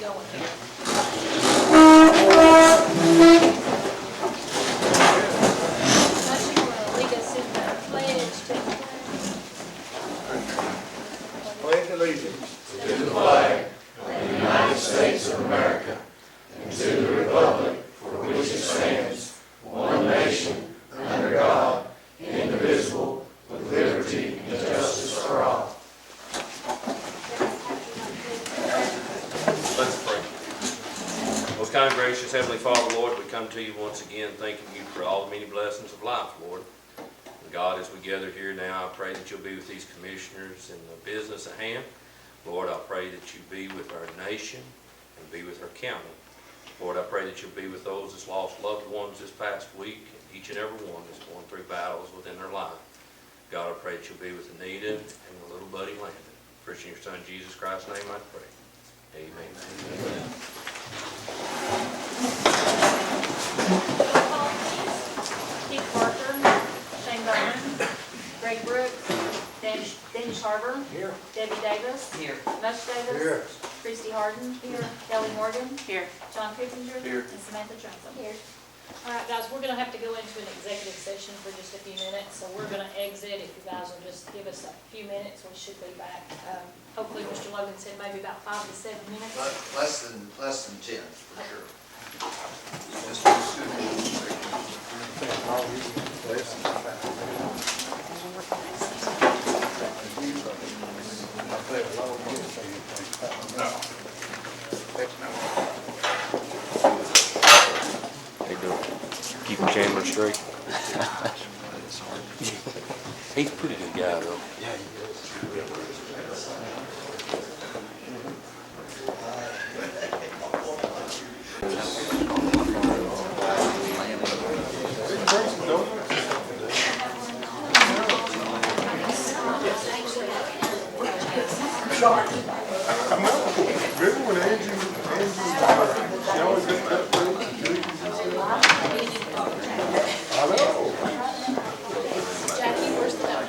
going here. Motion will lead us in the pledge to Pledge allegiance to the flag of the United States of America and to the republic for which it stands, one nation, under God, indivisible, with liberty and justice for all. Let's pray. Most kind, gracious Heavenly Father, Lord, we come to you once again thanking you for all the many blessings of life, Lord. And God, as we gather here now, I pray that you'll be with these commissioners and the business at hand. Lord, I pray that you be with our nation and be with our county. Lord, I pray that you'll be with those that's lost loved ones this past week, and each and every one that's going through battles within their life. God, I pray that you'll be with Anita and the little buddy Landon. First in your Son, Jesus Christ's name, I pray. Amen. Amen. Keith Parker, Shane Bowman, Greg Brooks, Danny Carver, here. Debbie Davis, Here. Mush Davis, Here. Christy Harden, here, Kelly Morgan, Here. John Pippinger, Here. and Samantha Trentham. Here. All right, guys, we're gonna have to go into an executive session for just a few minutes, so we're gonna exit. If you guys will just give us a few minutes, we should be back. Hopefully, Mr. Logan said maybe about 5 to 7 minutes. Less than 10, for sure. Hey, do keep your camera straight. He's a pretty good guy, though. Yeah, he is. Remember when Andrew, she always got that food? I know. Jackie, where's the dog?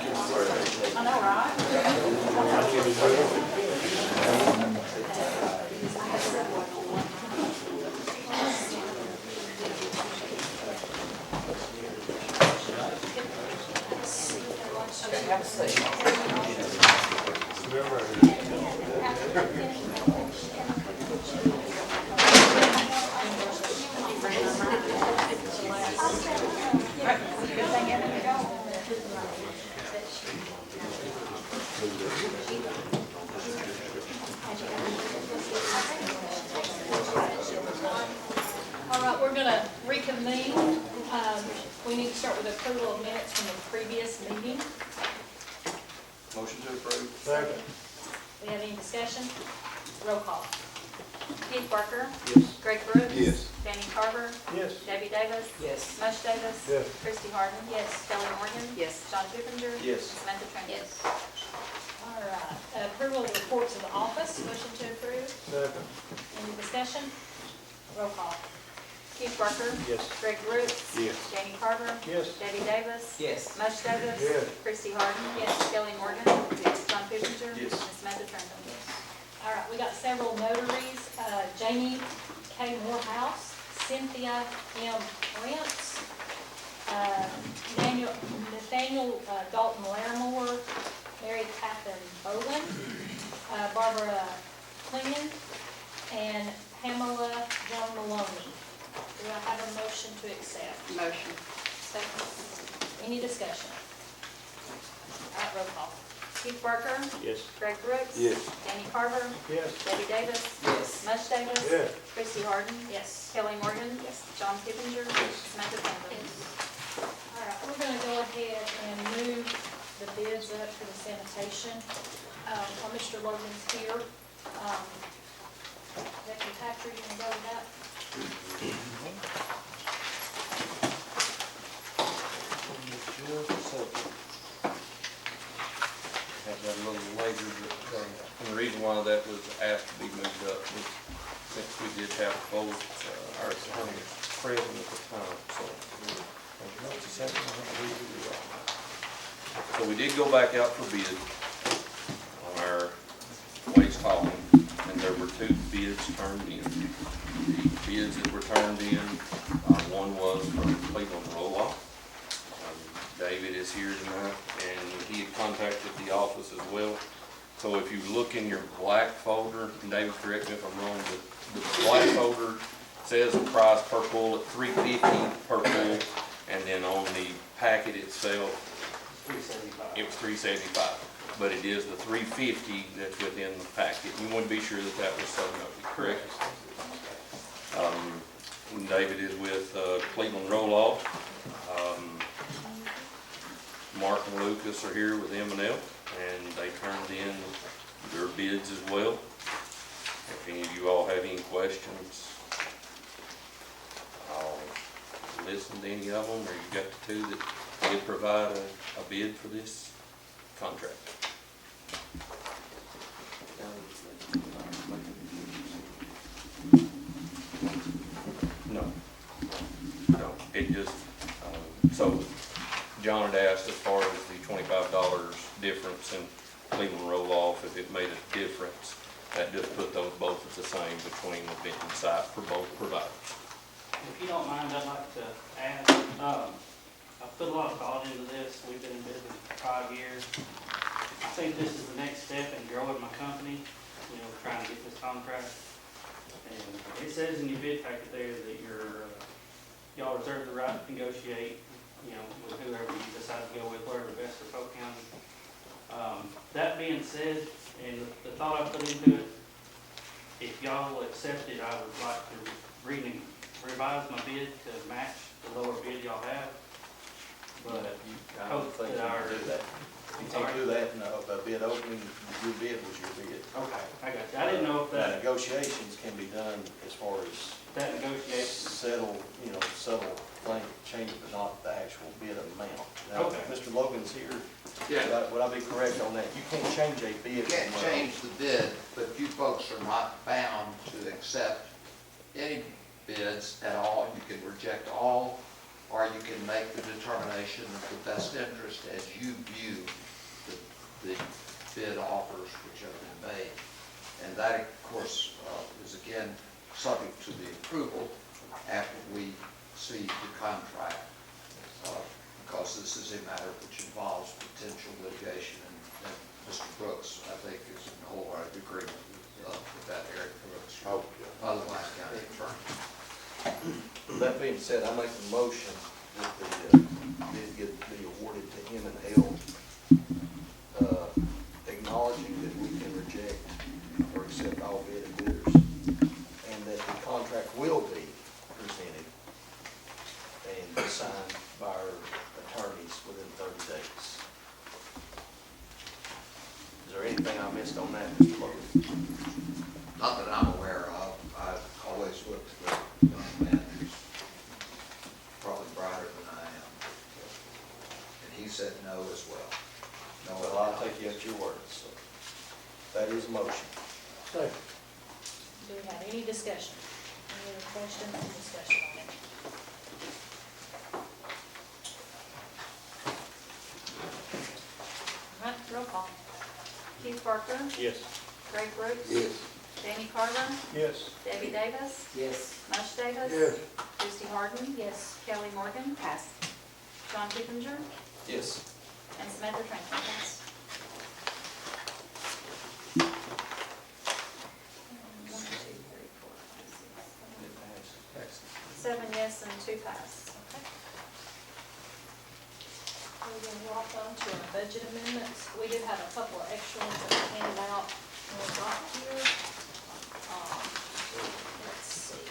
I know, right? Have a seat. All right, we're gonna reconvene. We need to start with approval of minutes from the previous meeting. Motion to approve. Second. We have any discussion? Roll call. Keith Parker. Yes. Greg Brooks. Yes. Danny Carver. Yes. Debbie Davis. Yes. Mush Davis. Yes. Christy Harden. Yes. Kelly Morgan. Yes. John Pippinger. Yes. Samantha Trent. Yes. All right, approval of reports of the office, motion to approve. Second. Any discussion? Roll call. Keith Parker. Yes. Greg Brooks. Yes. Danny Carver. Yes. Debbie Davis. Yes. Mush Davis. Yes. Christy Harden. Yes. Kelly Morgan. Yes. John Pippinger. Yes. And Samantha Trentham. Yes. All right, we got several notaries. Jamie K. Morehouse, Cynthia M. Prince, Nathaniel Dalton Larimore, Mary Catherine Bowen, Barbara Klingon, and Pamela Joan Maloney. Do I have a motion to accept? Motion. Second. Any discussion? All right, roll call. Keith Parker. Yes. Greg Brooks. Yes. Danny Carver. Yes. Debbie Davis. Yes. Mush Davis. Yes. Christy Harden. Yes. Kelly Morgan. Yes. John Pippinger. Yes. Samantha Trentham. All right, we're gonna go ahead and move the bids up for the sanitation. While Mr. Logan's here, Deputy Patrick, you can go with that? Have that a little later, but, and the reason why that was asked to be moved up was since we did have both, our attorneys present at the time, so. So we did go back out for bid on our waste hauling, and there were two bids turned in. The bids that were turned in, one was from Cleveland Roll-Off. David is here tonight, and he had contacted the office as well. So if you look in your black folder, and David, correct me if I'm wrong, but the black folder says the price per pull at $350 per pull, and then on the packet itself, it was $375. But it is the $350 that's within the packet. You want to be sure that that was so noted, correct? David is with Cleveland Roll-Off. Mark and Lucas are here with M&L, and they turned in their bids as well. If any of you all have any questions, I'll listen to any of them, or you got the two that did provide a bid for this contract. No, it just, so John had asked as far as the $25 difference in Cleveland Roll-Off, if it made a difference, that just put those both at the same between the Benton site for both providers. If you don't mind, I'd like to add, I've put a lot of thought into this. We've been in business for 5 years. I think this is the next step in growing my company, trying to get this contract. And it says in your bid packet there that y'all reserve the right to negotiate, with whoever you decide to go with, whatever best for Polk County. That being said, and the thought I put into it, if y'all will accept it, I would like to revise my bid to match the lower bid y'all have. But I don't think you can do that. You can't do that in a bid opening. Your bid was your bid. okay, I got you. I didn't know if Now, that negotiations can be done as far as negotiation. settle thing, change, but not the actual bid amount. Now, Okay. Mr. Logan's here. Yeah. Would I be correct on that? You can't change a bid. You can't change the bid, but you folks are not bound to accept any bids at all. You can reject all, or you can make the determination of the best interest as you view the bid offers which have been made. And that, of course, is again subject to the approval after we see the contract, because this is a matter which involves potential litigation, and Mr. Brooks, I think, is in wholehearted agreement with that, Eric Brooks, otherwise county attorney. That being said, I make a motion that the bid be awarded to M&L, acknowledging that we can reject or accept all bidders, and that the contract will be presented and signed by our attorneys within 30 days. Is there anything I missed on that, Mr. Logan? Not that I'm aware of. I've always looked at the young man who's probably brighter than I am. And he said no as well. No, Well, I'll take you at your word, so that is a motion. Do we have any discussion? Any other questions or discussion on it? All right, roll call. Keith Parker. Yes. Greg Brooks. Yes. Danny Carver. Yes. Debbie Davis. Yes. Mush Davis. Yes. Christie Harden. Yes. Kelly Morgan. Pass. John Kippinger. Yes. And Samantha Franklin. Pass. 1, 2, 3, 4, 5, 6, 7 yes and 2 pass. Okay. We're going to walk on to our budget amendments. We do have a couple of extra ones that we handed out when we got here. Let's see.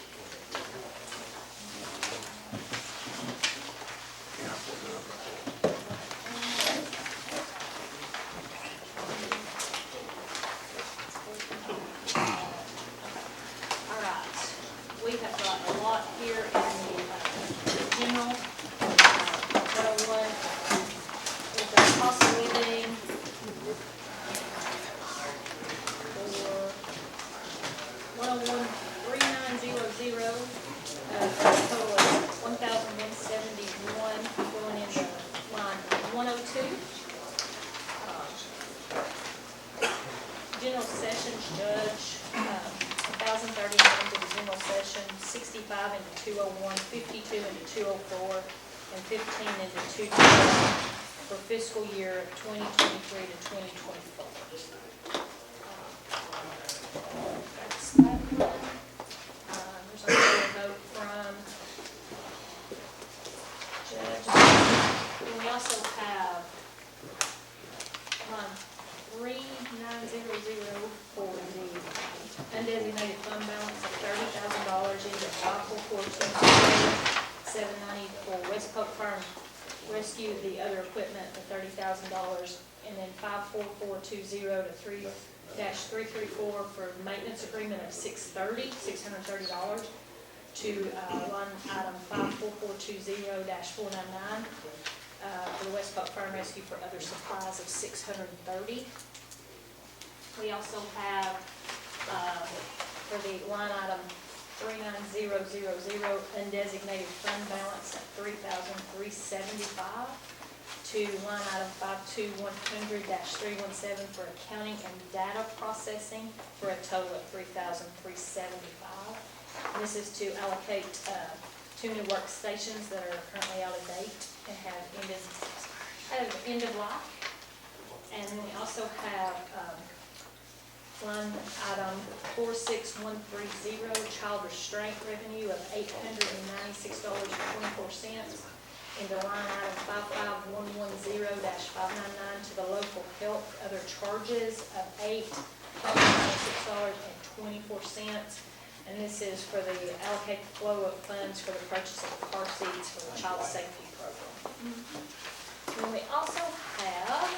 All right, we have got a lot here in the general, 101, we've got cost of living for 1013900, total of 1,171 going into line 102. General Sessions Judge, $1,000 session, 65 into 201, 52 into 204, and 15 into 212 for fiscal year 2023 to 2024. That's that one. There's another vote from Judge. And we also have 3900 for the undesignated fund balance of $30,000 into 5442790 for West Polk Fire and Rescue, the other equipment of $30,000, and then 54420 to 3-334 for maintenance agreement of $630 to line item 54420-499 for the West Polk Fire and Rescue for other supplies of $630. We also have for the line item 39000 undesignated fund balance at $3,375 to line item 52100-317 for accounting and data processing for a total of $3,375. And this is to allocate 2 new workstations that are currently out of date and have end of life. And then we also have line item 46130, child restraint revenue of $896.24 into line item 55110-599 to the local health other charges of $896.24. And this is for the allocated flow of funds for the purchase of car seats for the child safety program. And we also have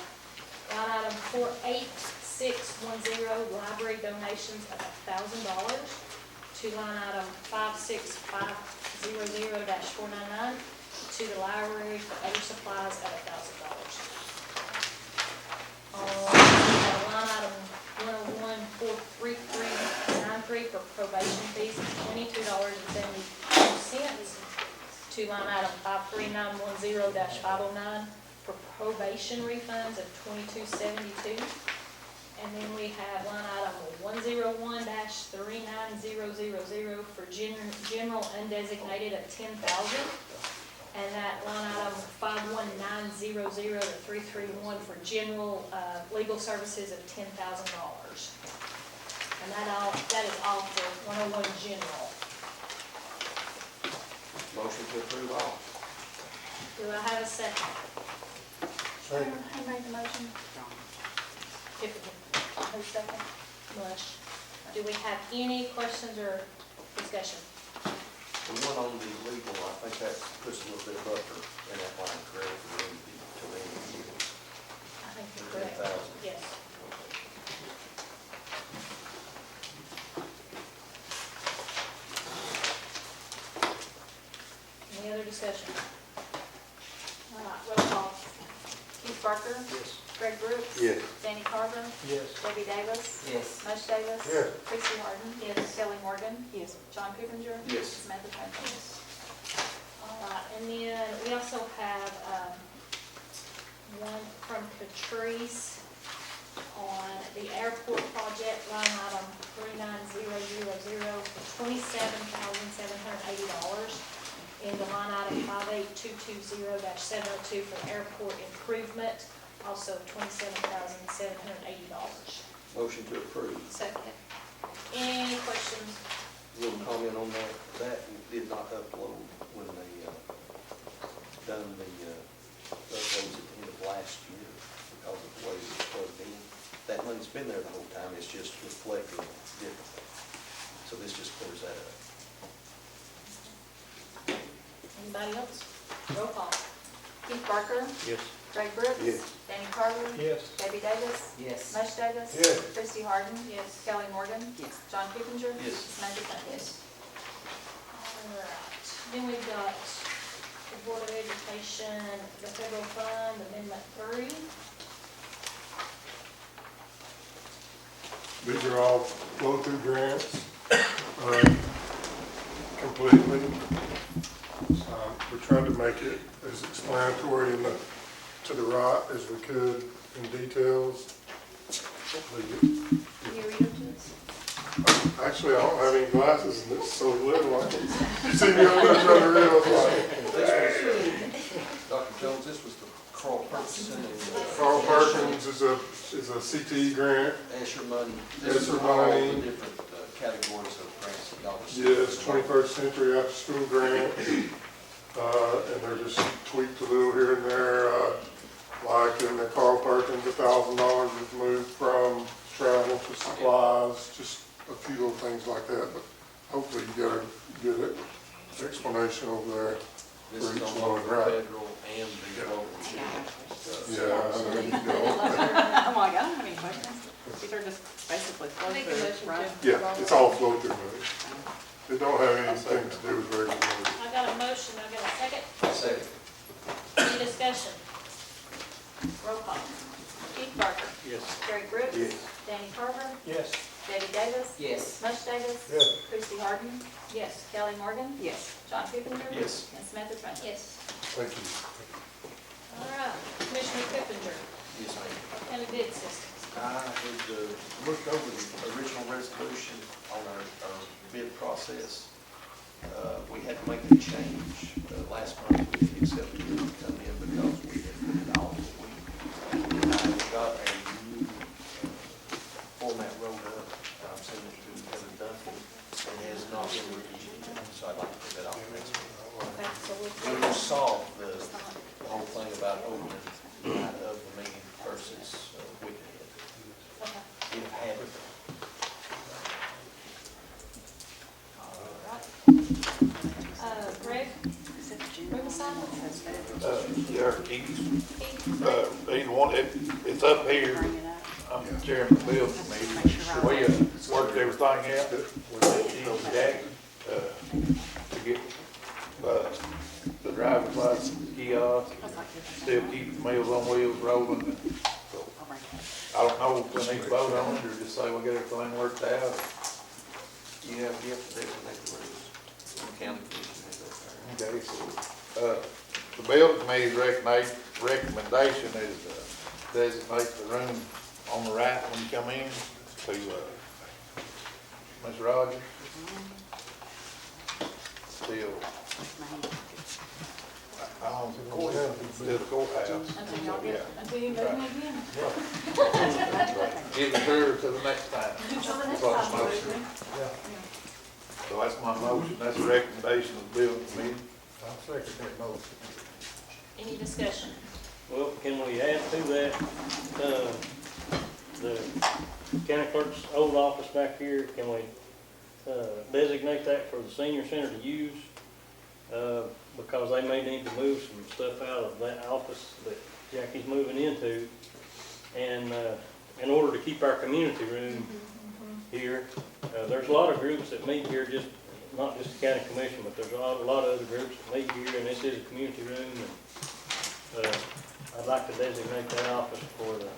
line item 48610, library donations of $1,000 to line item 56500-499 to the library for other supplies of $1,000. Line item 101-43393 for probation fees of $22.72 to line item 53910-509 for probation refunds of $22.72. And then we have line item 101-39000 for general undesignated of $10,000. And that line item 51900-331 for general legal services of $10,000. And that is all for 101 general. Motion to approve all. Do I have a second? Who made the motion? Who's second? Mush. Do we have any questions or discussion? The one on the legal, I think that puts a little bit of buffer in that line, correct, for them to the end of the year. I think you're correct. 10,000. Yes. Any other discussion? All right, roll call. Keith Parker. Yes. Greg Brooks. Yes. Danny Carver. Yes. Debbie Davis. Yes. Mush Davis. Yes. Chrissy Harden. Yes. Kelly Morgan. Yes. John Pippinger. Yes. Samantha Trent. All right, and then we also have one from Patrice on the airport project, line item 39000 for $27,780 into line item 58220-702 for airport improvement, also $27,780. Motion to approve. Second. Any questions? Little comment on that, that did not upload when they done the uploads at the end of last year because of the way it was plugged in. That money's been there the whole time, it's just reflecting differently. So this just clears that up. Anybody else? Roll call. Keith Parker. Yes. Greg Brooks. Yes. Danny Carver. Yes. Debbie Davis. Yes. Mush Davis. Yes. Chrissy Harden. Yes. Kelly Morgan. Yes. John Pippinger. Yes. Samantha Trent. Yes. All right, then we've got the Board of Education, the federal fund, Amendment 3. These are all flow-through grants, completely. We're trying to make it as explanatory to the right as we could in details. Hopefully, Can you read them to us? I Actually, I don't have any glasses and it's so little, I can see me on the other rails. Dr. Jones, this was the Carl Perkins and Carl Perkins is a CTE grant. Asher money. Asher This is all money. the different categories of grants that y'all received. Yes, 21st century after school grant. And they're just tweaked a little here and there. Like in the Carl Perkins, $1,000 was moved from travel to supplies, just a few little things like that. But hopefully you get a good explanation over there. This For is each on one, both right. federal and the local. Yeah, there you go. I'm like, I don't have any questions. These are just basically flow Make a through, motion right? to- Yeah, it's all flow through money. It don't have anything to do with regular money. I got a motion, I got a second. Second. Any discussion? Roll call. Keith Parker. Yes. Gary Brooks. Yes. Danny Carver. Yes. Debbie Davis. Yes. Mush Davis. Yes. Christie Harden. Yes. Kelly Morgan. Yes. John Kipinger. Yes. And Samantha Trent. Yes. Thank you. All right. Commissioner Kipinger, Yes, ma'am. County Bid Systems. I had looked over the original resolution on our bid process. We had to make a change. Last month, we didn't accept the bid to come in because we had put it off. I got a new format rolled up. I'm sending it to Heather Duncan. It has not been reviewed yet, so I'd like to put that off next week. Okay, so We we'll. will solve the whole thing about opening night of the meeting versus weekend. Okay. If had it. Greg? Riverside? Yeah, Keys. Keith? Either one, it's up here. I'm the chairman of the building committee. We worked everything out with Jack, to get, the driver's license, kiosk, still keep the Meals on Wheels rolling. So, I don't know if we need to vote on it or just say we get everything worked out. You have to designate the rules. The county commission has that power. Okay, so, the building committee's recommendation is designate the room on the right when you come in to, Ms. Rogers. Still, still the courthouse. Until y'all get, Yeah. until you move me again. Give it her to the next time. Until the next That's time. my motion. So that's my motion, that's the recommendation of the building committee. I'll second that motion. Any discussion? Well, can we add to that, the county clerk's old office back here, can we, designate that for the senior center to use? Because they may need to move some stuff out of that office that Jackie's moving into. And, in order to keep our community room here, there's a lot of groups that meet here, just, not just the county commission, but there's a lot of other groups that meet here, and this is a community room. And, I'd like to designate that office for the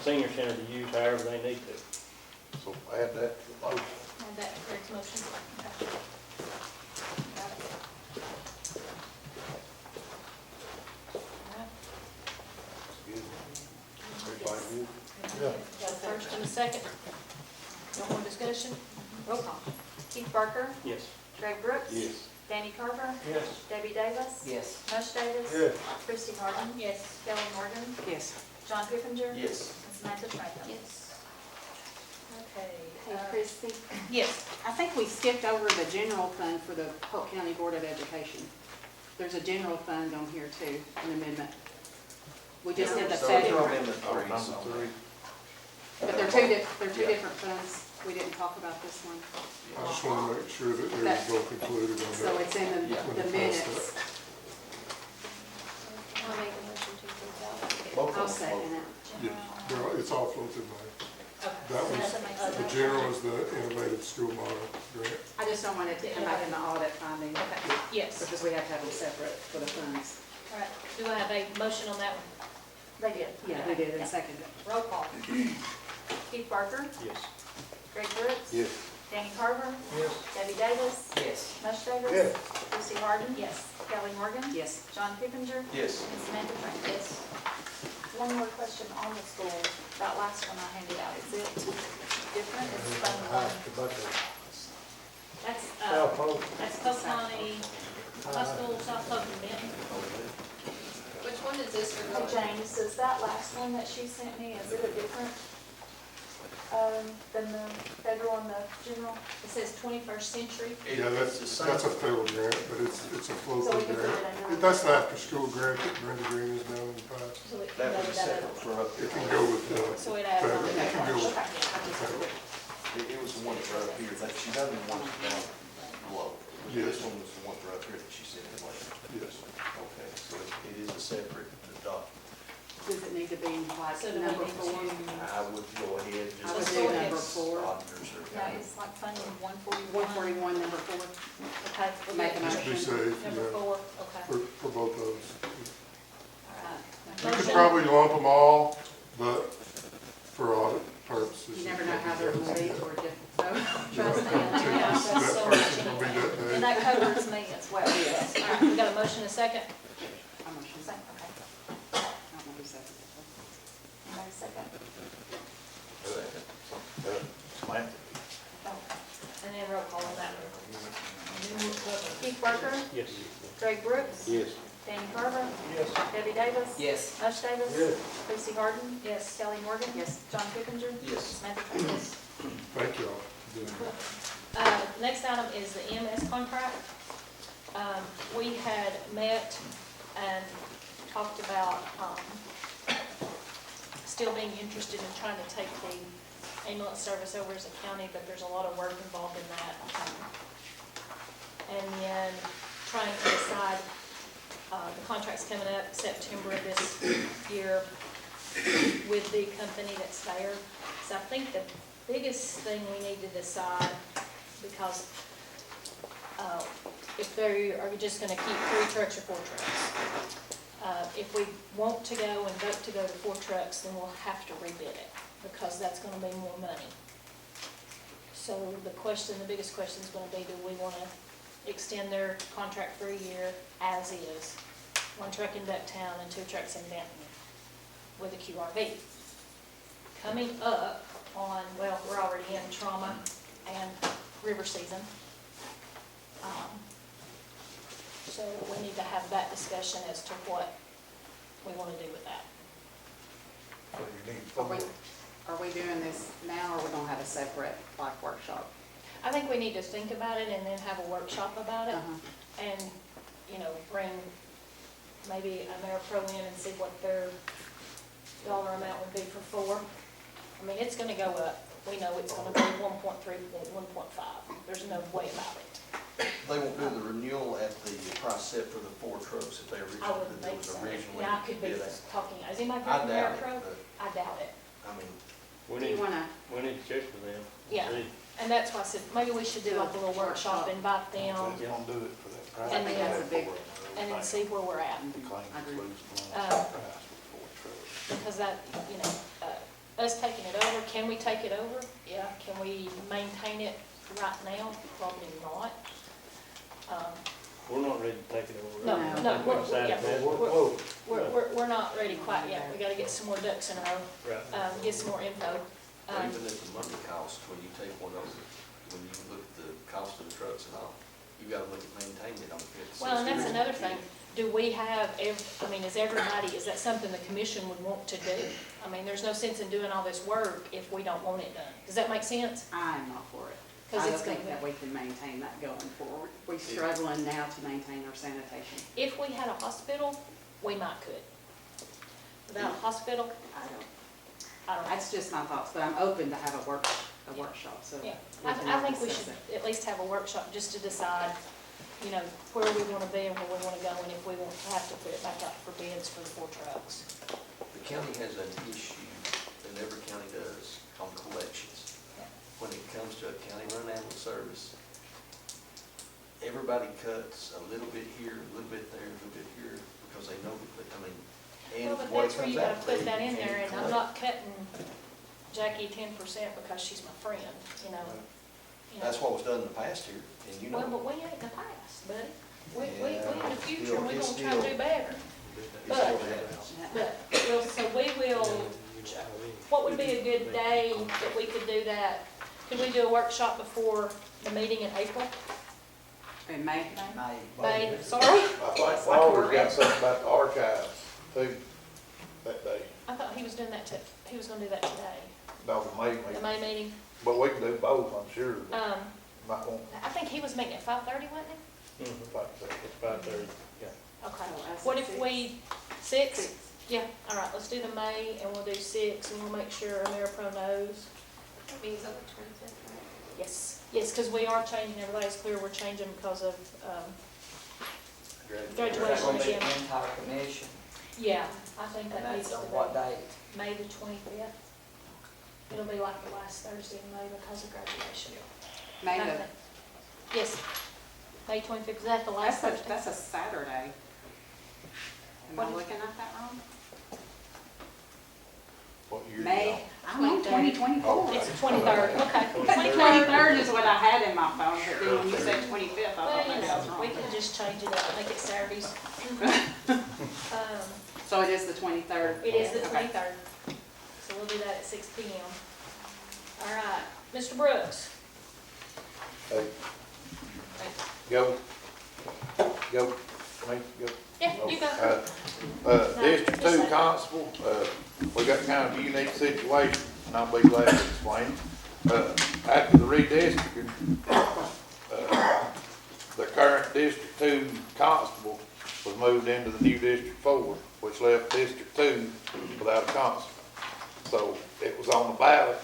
senior center to use however they need to. So add that to the motion. And that Greg's motion? Okay. Got it. Everybody good? Got a first and a second. No more discussion? Roll call. Keith Parker. Yes. Greg Brooks. Yes. Danny Carver. Yes. Debbie Davis. Yes. Mush Davis. Yes. Christie Harden. Yes. Kelly Morgan. Yes. John Kipinger. Yes. And Samantha Trent. Yes. Okay. Hey, Christie, Yes. I think we skipped over the general fund for the Polk County Board of Education. There's a general fund on here too, an amendment. We just did the So federal, amendment Oh, three, number so- three. but they're two different funds. We didn't talk about this one. I just want to make sure that they were both included on So that. it's in Yeah. the minutes. I'll make a motion to approve that. Both of I'll them. second it. Yeah, it's all floated money. Okay. That was, Samantha makes a the motion. general is the innovative school model grant. I just don't want it to come back in the audit finding, Okay. Yes. because we have to have them separate for the funds. All right. Do I have a motion on that one? They did. Yeah, we did, and second it. Roll call. Keith Parker. Yes. Greg Brooks. Yes. Danny Carver. Yes. Debbie Davis. Yes. Mush Davis. Yes. Christie Harden. Yes. Kelly Morgan. Yes. John Kipinger. Yes. And Samantha Trent. Yes. One more question on the school, that last one I handed out, is it different? It's Fund One. That's, South Polk. that's Polk County High School, South Polk and Benton. Which one is this Hey, James, is that last one that she sent me, is it a different, than the federal and the general? It says 21st century. Yeah, that's a federal grant, but it's a So floating we can put it grant. under. That's an after-school grant that Brenda Green has done in the past. So it can That go was with a that separate other. for up It can there. go with the So it adds on. federal, it can go with Okay. It was the one for up here, that she done the one down below. Yes. This one was the one for up here that she sent in later. yes. Okay, so it is a separate document. Does it need to be like So do we number need 4? I would go ahead, I would just. do number 4. Auditors are No, kind of- it's like funding 141. 141, number 4. Okay, we'll Make a do it. Just be motion. safe, Number yeah, 4, okay. for both those. All right. You could Motion. probably lump them all, but for audit purposes. You never know how they're going to be or different. So, Trust me, yeah, that's That so person much will be anyway. that day. And that covers me as well, yes. All right, we got a motion and a second. I'm not sure. Same, okay. I don't know who's that. Wait a second. Samantha. Oh. And then roll call on that one. Keith Parker, Yes. Greg Brooks, Yes. Danny Carver, Yes. Debbie Davis. Yes. Mush Davis. Yes. Chrissy Harden. Yes. Kelly Morgan. Yes. John Kipinger. Yes. Samantha Trent. Thank you all for doing that. Next item is the EMS contract. We had met and talked about still being interested in trying to take the ambulance service over as a county, but there's a lot of work involved in that. And then trying to decide, the contract's coming up September of this year with the company that's there. So I think the biggest thing we need to decide, because if they are just gonna keep 3 trucks or 4 trucks. If we want to go and vote to go to 4 trucks, then we'll have to rebid it, because that's gonna be more money. So the biggest question is gonna be, do we wanna extend their contract for a year as is? 1 truck in Ducktown and 2 trucks in Benton with a QRV. Coming up on, well, we're already in trauma and river season. So we need to have that discussion as to what we want to do with that. So you need Are we, 4. are we doing this now, or are we going to have a separate, like, workshop? I think we need to think about it and then have a workshop about it. Uh-huh. And, bring maybe AmeriPro in and see what their dollar amount would be for 4. I mean, it's gonna go up. We know it's gonna be 1.3, 1.5. There's no way about it. They won't do the renewal at the price set for the 4 trucks that they I originally, wouldn't that think was so. originally. Yeah, I could be bid at. talking, is anybody I from doubt it, AmeriPro? but, I doubt it. I mean, Do you want to, We need to check with them. Yeah. And that's why I said, maybe we should do like a little workshop, invite them, They won't do it for that price. And then- that's a big- and then see where we're at. The claim I agree. includes the price for 4 trucks. Because that, us taking it over, can we take it over? Yeah. Can we maintain it right now? Probably not. We're not ready to take it over. No, no, We're decided yeah. that. Whoa, We're not ready quite yet. We gotta get some more ducks in a row, Right. get some more info. or even at the monthly cost, when you take one over, when you look at the cost of the trucks and all, you gotta look at maintaining it on the 50. Well, and that's another thing. Do we have, is that something the commission would want to do? I mean, there's no sense in doing all this work if we don't want it done. Does that make sense? I'm not for it. 'Cause I don't it's gonna think be- that we can maintain that going forward. We're struggling now to maintain our sanitation. If we had a hospital, we might could. Without a hospital, I don't know. That's just my thoughts, but I'm open to have a workshop, so. Yeah, we can I think we discuss should it. at least have a workshop just to decide, where we want to be and where we want to go, and if we want to have to put it back out for bids for the 4 trucks. The county has an issue, and every county does, on collections. When it comes to a county-run ambulance service, everybody cuts a little bit here, a little bit there, a little bit here, because they know, and Well, but what it that's where you comes gotta out put to, that in you there, can't and I'm collect. not cutting Jackie 10% because she's my friend, you know. That's what was done in the past here, and you Well, know, but we ain't in the past, buddy. We in the Yeah, future, still- and we're it's gonna try to still- do better. But, so we will, what would be a good day that we could do that? Could we do a workshop before the meeting in April? In May? May, sorry? I think Walter's got something about the archives too, that day. I thought he was doing that he was gonna do that today, No, the May the meeting. May meeting. But we can do both, I'm sure. Might want, I think he was meeting at 5:30, wasn't he? like I said, It's 5:30, yeah. Okay. Oh, I said What if 6. we, 6? Yeah, all right, let's do the May, and we'll do 6, and we'll make sure AmeriPro knows. That means on the 25th, right? Yes, yes, because we are changing, everybody's clear, we're changing because of, graduation again. Entire commission, Yeah, I think and that needs that's to on what be date? May the 25th. It'll be like the last Thursday in May because of graduation. May And I the, think- Yes, May 25th, is that the last Thursday? that's a Saturday. Am What I is- looking at that wrong? what year? May, I'm on 2024. It's the 23rd, okay. 23rd is what I had in my phone, but then when you said 25th, I Well, thought you maybe I was know, wrong. we can just change it up, make it Saturdays. So it is the 23rd? It is the Okay. 23rd, so we'll do that at 6 PM. All right, Mr. Brooks. Hey, go, go, me, go. Yeah, you go. District just Two say- Constable, we got kind of a unique situation, and I'll be glad to explain. After the redistricting, the current District Two Constable was moved into the new District Four, which left District Two without a constable. So it was on the ballot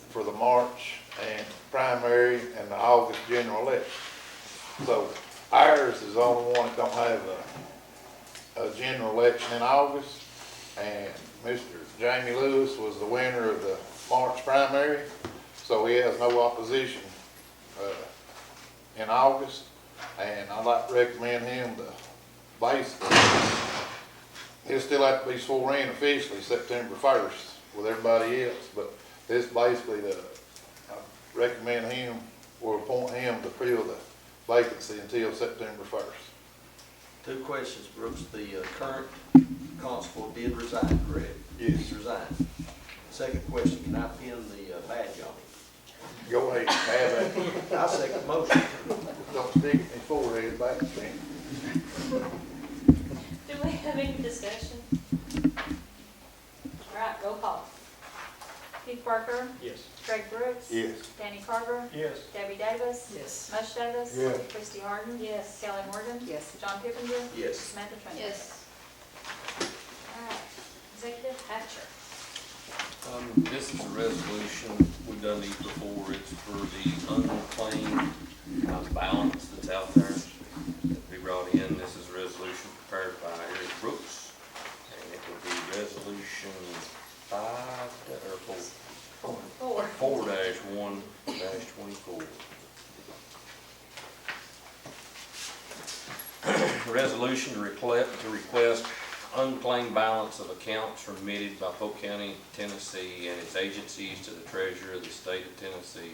for the March and primary and the August general election. So ours is the only one that don't have a general election in August, and Mr. Jamie Lewis was the winner of the March primary, so he has no opposition in August, and I'd like to recommend him to basically, he'll still have to be sworn in officially September 1st with everybody else, but this basically, I recommend him, or appoint him to fill the vacancy until September 1st. Two questions, Brooks. The current constable did resign, correct? Yes. He's resigned. Second question, can I pin the badge on him? Go ahead, have that. I second the motion. Don't stick in his forehead back then. Do we have any discussion? All right, roll call. Keith Parker, Yes. Greg Brooks. Yes. Danny Carver, Yes. Debbie Davis. Yes. Mush Davis. Yes. Christie Harden. Yes. Kelly Morgan. Yes. John Pippinger. Yes. Samantha Trent. Yes. All right, Executive Hatcher. This is a resolution, we've done these before, it's for the unclaimed balance that's out there that we brought in. This is a resolution prepared by Eric Brooks, and it will be resolution 4-1-24. Resolution to request unclaimed balance of accounts remitted by Polk County, Tennessee and its agencies to the treasurer of the state of Tennessee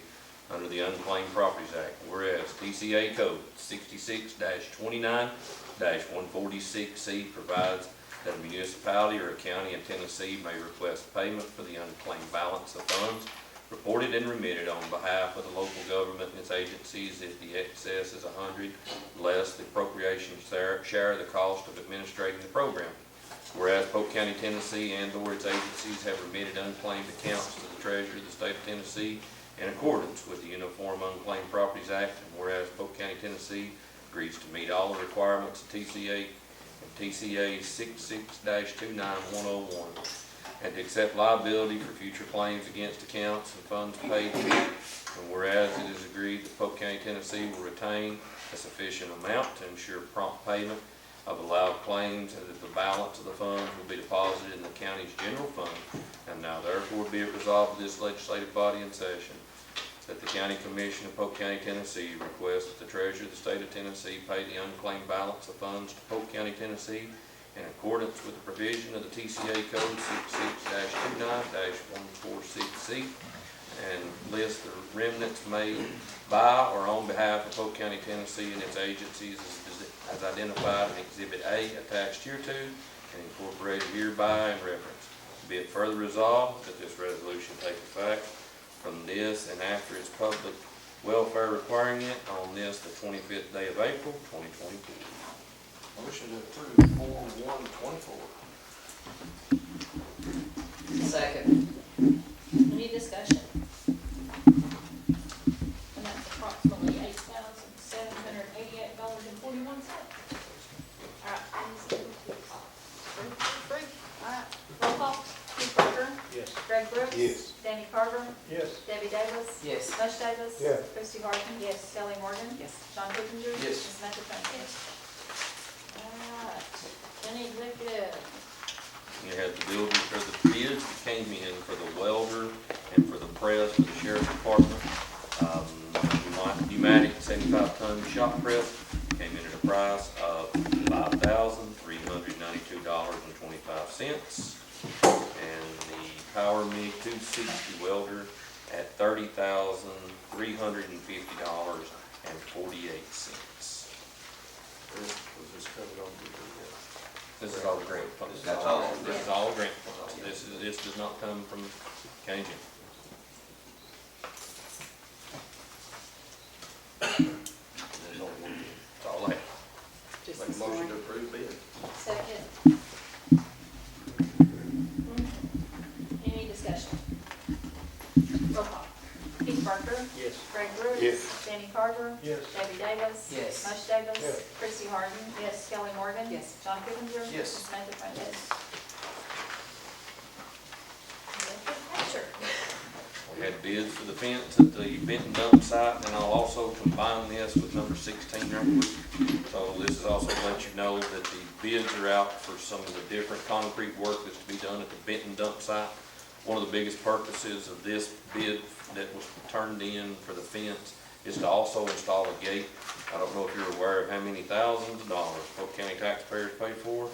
under the Unclaimed Properties Act. Whereas TCA Code 66-29-146C provides that a municipality or a county in Tennessee may request payment for the unclaimed balance of funds reported and remitted on behalf of the local government and its agencies if the excess is 100, less the appropriation share of the cost of administrating the program. Whereas Polk County, Tennessee and/or its agencies have remitted unclaimed accounts to the treasurer of the state of Tennessee in accordance with the Uniform Unclaimed Properties Act, and whereas Polk County, Tennessee agrees to meet all the requirements of TCA 66-29101 and to accept liability for future claims against accounts and funds paid to it. And whereas it is agreed that Polk County, Tennessee will retain a sufficient amount to ensure prompt payment of allowed claims and that the balance of the funds will be deposited in the county's general fund. And now therefore be it resolved of this legislative body in session that the County Commission of Polk County, Tennessee requests that the treasurer of the state of Tennessee pay the unclaimed balance of funds to Polk County, Tennessee in accordance with the provision of the TCA Code 66-29-146C and lists the remnants made by or on behalf of Polk County, Tennessee and its agencies as identified in Exhibit A attached hereto and incorporated hereby in reference. Be it further resolved that this resolution take effect from this and after its public welfare requiring it on this, the 25th day of April, 2022. Motion to approve 4/1/24. Second. Any discussion? And that's approximately $8,788.41. All right. Free. All right. Roll call. Keith Parker. Yes. Greg Brooks. Yes. Danny Carver. Yes. Debbie Davis. Yes. Mush Davis. Yes. Christie Harden. Yes. Kelly Morgan. Yes. John Kipinger. Yes. Samantha Trent. All right. Any executive? You had the building for the bids that came in for the welder and for the press for the sheriff's department. Pneumatic 75-ton shop press came in at a price of $5,392.25. And the Power MIG 260 welder at $30,350.48. Was this covered on the, This is all the grant funds. That's all. This is all grant funds. This does not come from county general. there's only one bid. That's all I have. Just Make a this motion morning. to approve bid. Second. Any discussion? Roll call. Keith Parker. Yes. Greg Brooks. Yes. Danny Carver. Yes. Debbie Davis. Yes. Mush Davis. Yes. Christie Harden. Yes. Kelly Morgan. Yes. John Kipinger. Yes. Samantha Trent. Picture. We had bids for the fence at the Benton dump site, and I'll also combine this with number 16 right quick. So this is also to let you know that the bids are out for some of the different concrete work that's to be done at the Benton dump site. One of the biggest purposes of this bid that was turned in for the fence is to also install a gate. I don't know if you're aware of how many thousands of dollars Polk County taxpayers pay for,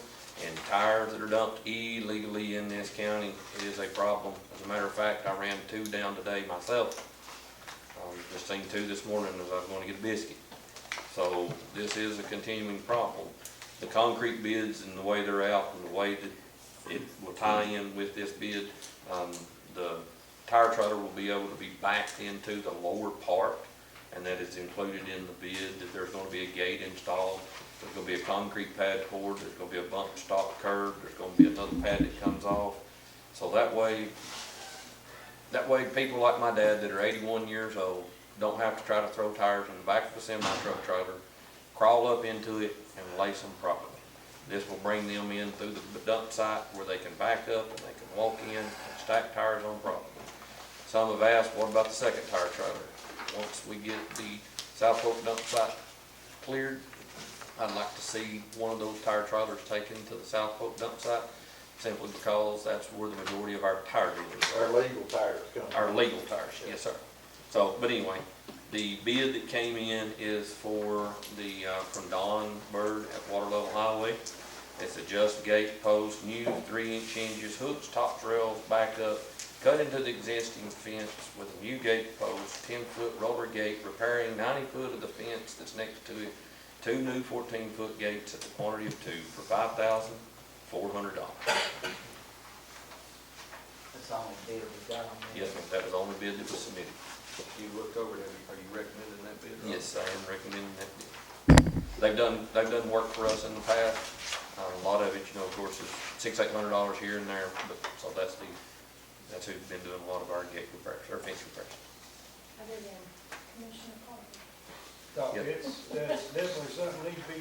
and tires that are dumped illegally in this county is a problem. As a matter of fact, I ran 2 down today myself. Just seen 2 this morning as I was going to get a biscuit. So this is a continuing problem. The concrete bids and the way they're out and the way that it will tie in with this bid, the tire trailer will be able to be backed into the lower part, and that is included in the bid, that there's going to be a gate installed. There's going to be a concrete pad poured, there's going to be a bump stop curb, there's going to be another pad that comes off. So that way people like my dad that are 81 years old don't have to try to throw tires in the back of a semi-truck trailer, crawl up into it and lace them properly. This will bring them in through the dump site where they can back up and they can walk in and stack tires on properly. Some have asked, what about the second tire trailer? Once we get the South Polk dump site cleared, I'd like to see one of those tire trailers taken to the South Polk dump site, simply because that's where the majority of our tire dealers are. Our legal tires come. Our legal tires, yes, sir. So, but anyway, the bid that came in is for the, from Don Bird at Water Level Highway. It's a just gate post, new 3-inch hinges, hooks, top rails, back up, cut into the existing fence with a new gate post, 10-foot roller gate, repairing 90 foot of the fence that's next to it, 2 new 14-foot gates at the quantity of 2 for $5,400. That's the only bid we got on there. Yes, ma'am, that was the only bid that was submitted. You looked over it, are you recommending that bid? Rob? Yes, I am recommending that bid. They've done work for us in the past. A lot of it, you know, of course, is $600-800 here and there, but so that's who's been doing a lot of our gate repairs, or fence repairs. Other than Commissioner Polk. No, Yep. it's definitely something needs to be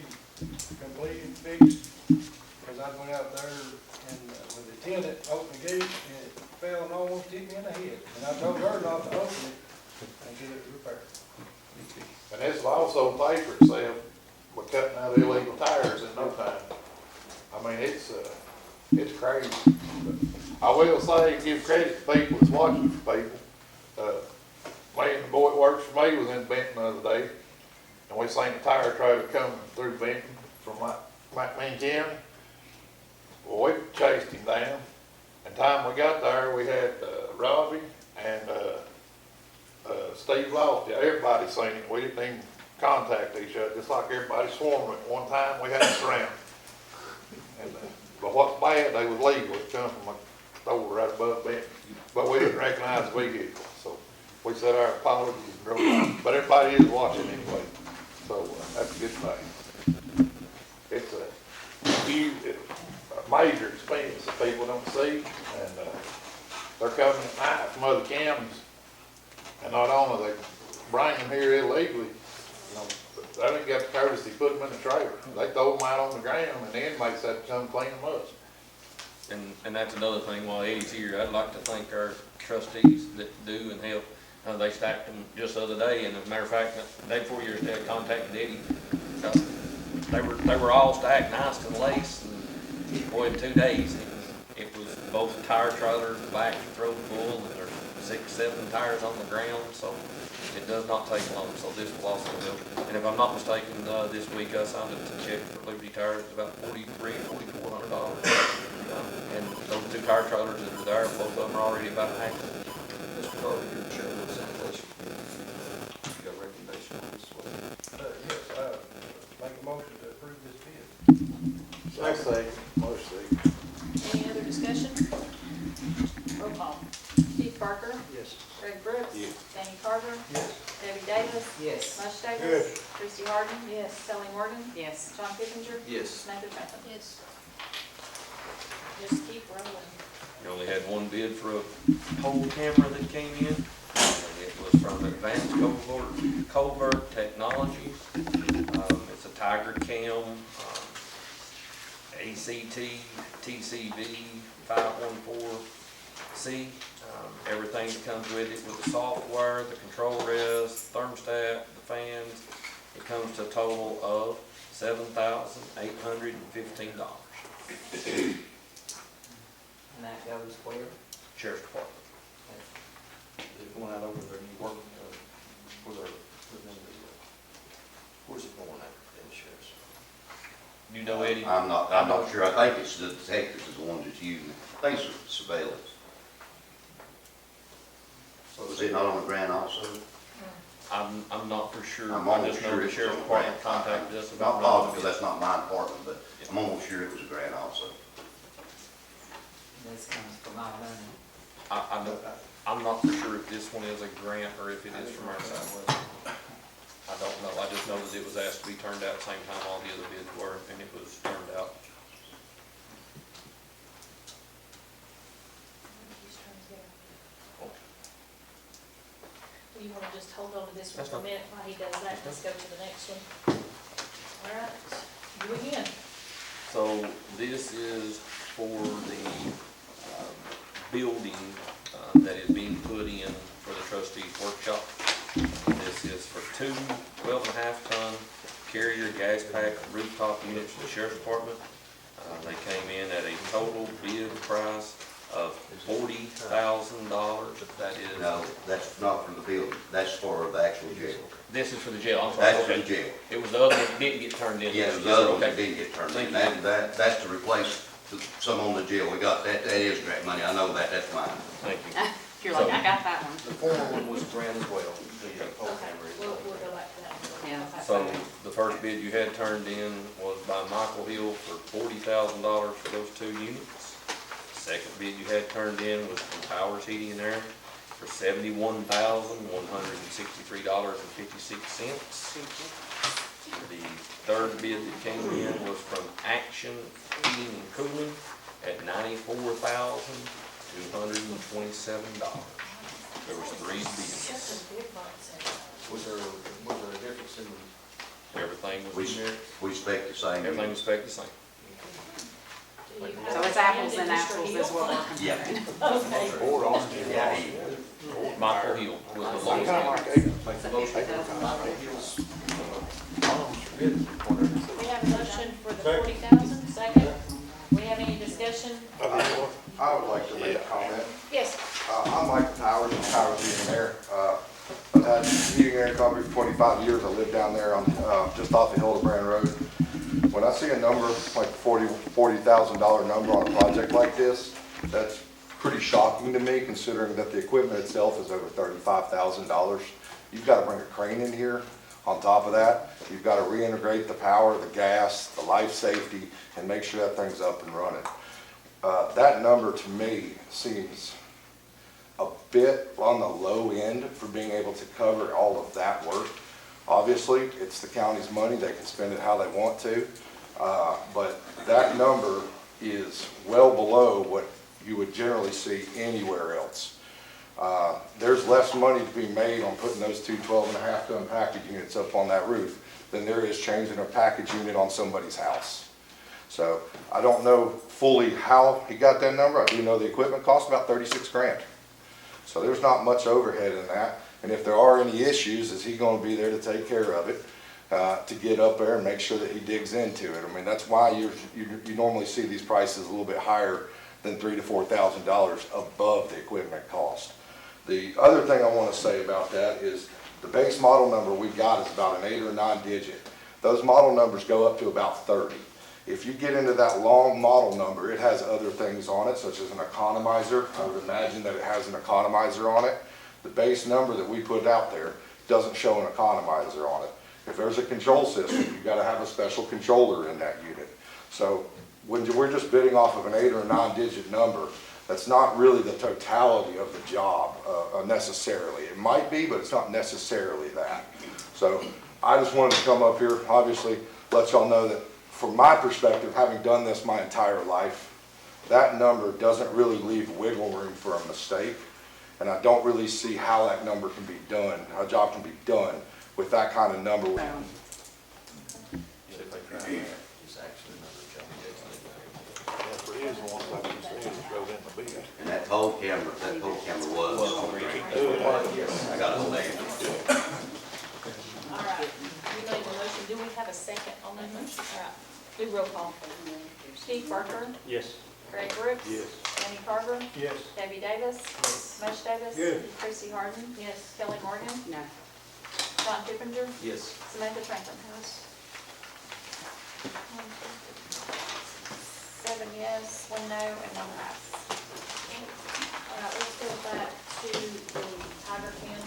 completed, fixed, because I went out there and with the tenant opened the gate and it fell and almost hit me in the head. And I told her not to open it and get it repaired. And this will also pay for itself. We're cutting out illegal tires in no time. I mean, it's crazy. But I will say, give credit to people that's watching for people. Me and the boy that works for me was in Benton the other day, and we seen a tire trailer coming through Benton from McMinn County. Well, we chased him down, and time we got there, we had Robbie and Steve lost it, everybody seen it, we didn't even contact each other, just like everybody swarmed at one time, we had it surrounded. And, but what's bad, they was legal, it come from a store right above Benton, but we didn't recognize the vehicle, so we said our apologies and drove on. But everybody is watching anyway, so that's a good thing. It's a huge, a major expense that people don't see, and they're coming at night from other counties, and not only they bring them here illegally, you know, they didn't got the courtesy to put them in the trailer. They throw them out on the ground, and the inmates have to come clean them up. And that's another thing, while Eddie's here, I'd like to thank our trustees that do and help. They stacked them just the other day, and as a matter of fact, the day before your dad contacted Eddie, they were all stacked nice and laced, and boy, in 2 days, it was both the tire trailers, the back throw full, and there's 6, 7 tires on the ground, so it does not take long, so this will also help. And if I'm not mistaken, this week I signed a check for Liberty Tires, it's about $4,400. And those 2 tire trailers that are there, both of them are already about half. Mr. Carter, your chair of the sanitation. You got a recommendation on this one? Yes, make a motion to approve this bid. I say, motion. Any other discussion? Roll call. Keith Parker. Yes. Greg Brooks. Yes. Danny Carver. Yes. Debbie Davis. Yes. mush Davis. Yes. Christie Harden. Yes. Kelly Morgan. Yes. John Kipinger. Yes. Samantha Trent. Yes. Just keep rolling. You only had one bid for a pole camera that came in. And it was from Advanced Covert Technologies. It's a Tiger Cam, ACT, TCV 514C. Everything that comes with it, with the software, the control res, thermostat, the fans, it comes to a total of $7,815. And that goes where? Sheriff's Department. Going out over there, you work, within the, where's it going at, in Sheriff's? You know Eddie? I'm not sure. I think it's the detectives is the ones that's using it. I think it's surveillance. So Was it not on the ground also? I'm not for sure. I'm I almost just know sure the it's Sheriff's on the grant. Department contacted us Not about positive, because it. that's not my department, but I'm almost sure it was a grant also. This comes from our money. I'm not for sure if this one is a grant or if it is from our side. I don't know. I just know that it was asked to be turned out at the same time all the other bids were, and it was turned out. You want to just hold on to this one That's for a fine. minute while he does that, let's go to the next one. All right, you again. So this is for the building that is being put in for the trustees workshop. This is for 2 12.5-ton Carrier gas pack rooftop units for the Sheriff's Department. They came in at a total bid price of $40,000. That is. No, that's not for the building. That's for the actual jail. This is for the jail. I'm sorry. That's for Okay. the jail. It was the other one that didn't get turned in. Yeah, the other one that Okay. didn't get turned Thank in. you. That's to replace some on the jail. We got that. That is grant money. I know that. That's mine. Thank you. You're like, I got that one. The former one was grant as well, the pole Okay, camera. we'll go back to that one. Yeah. Okay. So the first bid you had turned in was by Michael Hill for $40,000 for those 2 units. Second bid you had turned in was from Powers Heating and Air for $71,163.56. The third bid that came in was from Action Heating and Cooling at $94,227. There was 3 bids. Was there a difference in, Everything We, was in there. we expect the same. Everything was spec the same. Do you So have it's a apples hand and in Mr. apples Hill? is what we're comparing. Okay. or orange? Yeah, Michael Hill was the lowest Kinda bid. like Make the motion. We have a motion for the 40,000, second. We have any discussion? I would like to make a comment. Yes. I'm Mike Powers, from Powers Heating and Air. I've had heating and air company for 25 years. I live down there on, just off of Hildebrand Road. When I see a number, like $40,000 number on a project like this, that's pretty shocking to me, considering that the equipment itself is over $35,000. You've got to bring a crane in here. On top of that, you've got to reintegrate the power, the gas, the life safety, and make sure that thing's up and running. That number to me seems a bit on the low end for being able to cover all of that work. Obviously, it's the county's money, they can spend it how they want to, but that number is well below what you would generally see anywhere else. There's less money to be made on putting those two 12.5-ton package units up on that roof than there is changing a package unit on somebody's house. So I don't know fully how he got that number. I do know the equipment cost about 36 grand. So there's not much overhead in that. And if there are any issues, is he going to be there to take care of it, to get up there and make sure that he digs into it? I mean, that's why you normally see these prices a little bit higher than $3,000 to $4,000 above the equipment cost. The other thing I want to say about that is the base model number we got is about an 8 or 9 digit. Those model numbers go up to about 30. If you get into that long model number, it has other things on it, such as an economizer. I would imagine that it has an economizer on it. The base number that we put out there doesn't show an economizer on it. If there's a control system, you've got to have a special controller in that unit. So when we're just bidding off of an 8 or 9 digit number, that's not really the totality of the job necessarily. It might be, but it's not necessarily that. So I just wanted to come up here, obviously, let y'all know that from my perspective, having done this my entire life, that number doesn't really leave wiggle room for a mistake. And I don't really see how that number can be done, how a job can be done with that kind of number. And that whole camera was. I got it later. All right, we made the motion, do we have a second on that motion? All right, do roll call. Steve Barker, Yes. Greg Brooks. Yes. Danny Carver, Yes. Debbie Davis. Mush Davis. Yes. Chrissy Harden. Yes. Kelly Morgan, No. John Pippinger, Yes. Samantha Franklin. 7 yes, 1 no, and 1 pass. All right, let's go back to the Tiger Can.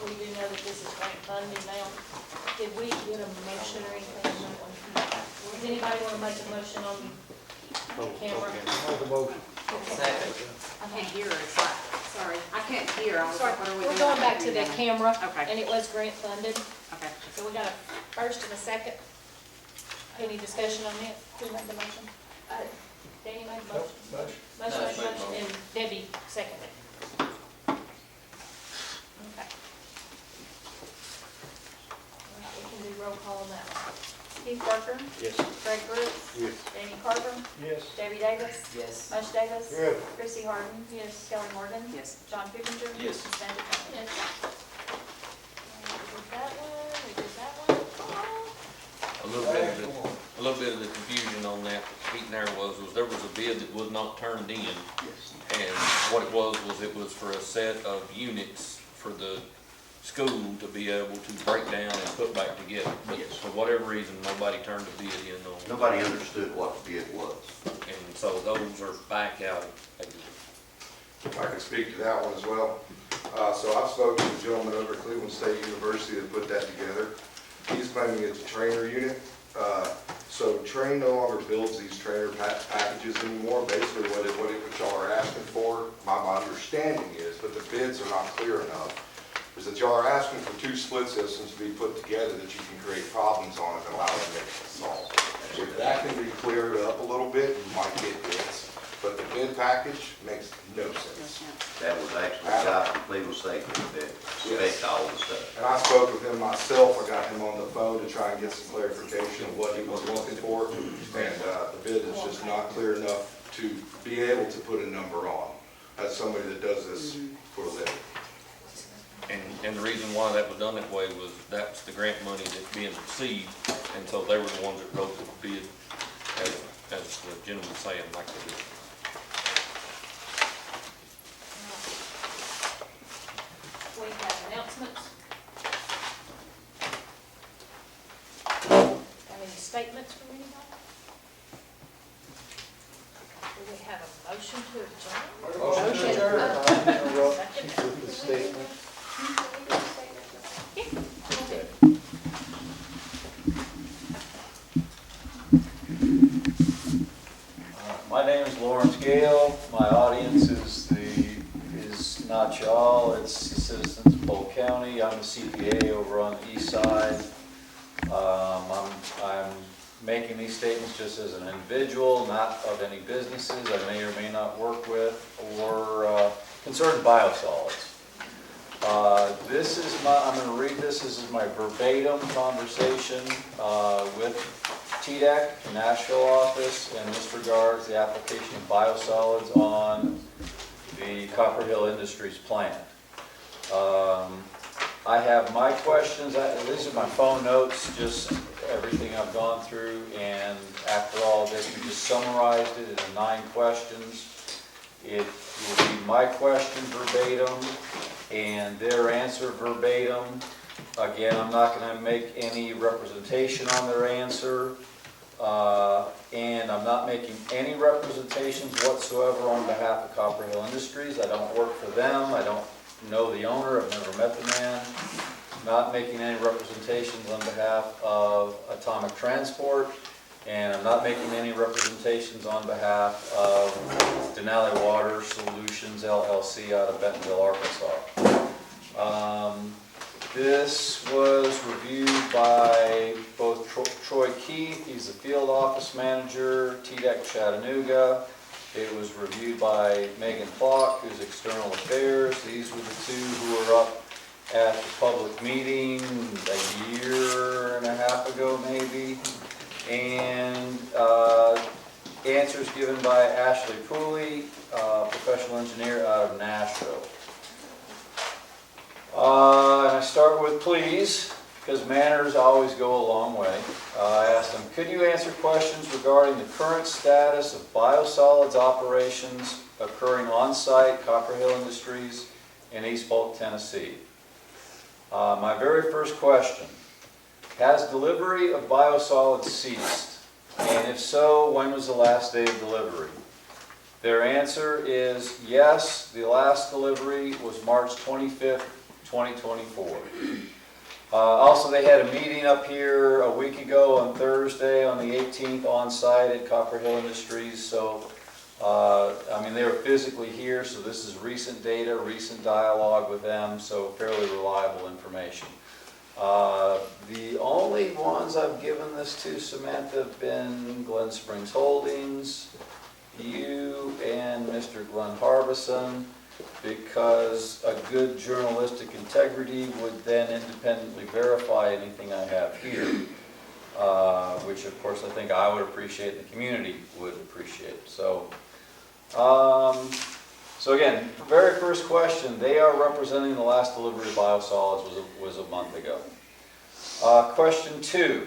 We do know that this is grant funded now. Did we get a motion or anything on that one? Does anybody want to make a motion on the camera? Make a motion. I can't hear her, it's like, sorry, I can't hear. I was Sorry, like, what are we we're doing? going back to the camera, Okay. and it was grant funded. Okay. So we got a first and a second. Any discussion on it? Who made the motion? Danny made the motion. Motion. Motion made the motion, and Debbie seconded. Okay. All right, we can do roll call on that one. Steve Barker, Yes. Greg Brooks, Yes. Danny Carver, Yes. Debbie Davis, Yes. Mush Davis, Yes. Chrissy Harden, yes, Kelly Morgan, Yes. John Pippinger. Yes. Samantha Franklin. Yes. We did that one, we did that one. A little bit of the confusion on that, Pete and there was there was a bid that was not turned in. Yes. And what it was it was for a set of units for the school to be able to break down and put back together. But Yes. for whatever reason, nobody turned the bid in on. Nobody understood what the bid was. And so those are back out. I can speak to that one as well. So I've spoken to the gentleman over at Cleveland State University that put that together. He's claiming it's a trainer unit. So Train no longer builds these trainer packages anymore. Basically what y'all are asking for, my understanding is, but the bids are not clear enough, is that y'all are asking for 2 split systems to be put together that you can create problems on and allow them to solve. If that can be cleared up a little bit, you might get bids. But the bid package makes no sense. That was actually a guy from Cleveland State that spec all the stuff. And I spoke with him myself, I got him on the phone to try and get some clarification of what he was looking for. And the bid is just not clear enough to be able to put a number on, as somebody that does this for a living. And the reason why that was done that way was that's the grant money that's being received. And so they were the ones that wrote the bid, as the gentleman saying, like they did. We have announcements. Have any statements from anybody? we have a motion to adjourn? Motion to adjourn. With the statement. My name is Lawrence Gale. My audience is not y'all, it's the citizens of Polk County. I'm a CPA over on the east side. I'm making these statements just as an individual, not of any businesses I may or may not work with or concerned biosolids. I'm going to read this is my verbatim conversation with TDEC, Nashville office, and this regards the application of biosolids on the Copper Hill Industries plant. I have my questions, these are my phone notes, just everything I've gone through, and after all this, we just summarized it into 9 questions. It will be my question verbatim and their answer verbatim. Again, I'm not going to make any representation on their answer, and I'm not making any representations whatsoever on behalf of Copper Hill Industries. I don't work for them. I don't know the owner. I've never met the man. Not making any representations on behalf of Atomic Transport, and I'm not making any representations on behalf of Denali Water Solutions LLC out of Bentonville, Arkansas. This was reviewed by both Troy Keith, he's the field office manager, TDEC Chattanooga. It was reviewed by Megan Polk, who's external affairs. These were the two who were up at the public meeting a year and a half ago maybe. And answers given by Ashley Pooley, professional engineer out of Nashville. And I start with please, because manners always go a long way. I asked them, could you answer questions regarding the current status of biosolids operations occurring on-site, Copper Hill Industries in East Polk, Tennessee? My very first question, has delivery of biosolids ceased? And if so, when was the last day of delivery? Their answer is yes, the last delivery was March 25th, 2024. Also, they had a meeting up here a week ago on Thursday on the 18th on site at Copper Hill Industries. So, I mean, they were physically here, so this is recent data, recent dialogue with them, so fairly reliable information. The only ones I've given this to, Samantha, have been Glen Springs Holdings, you, and Mr. Glenn Harbison, because a good journalistic integrity would then independently verify anything I have here, which of course I think I would appreciate, the community would appreciate. So, so again, very first question, they are representing the last delivery of biosolids was a month ago. Question 2,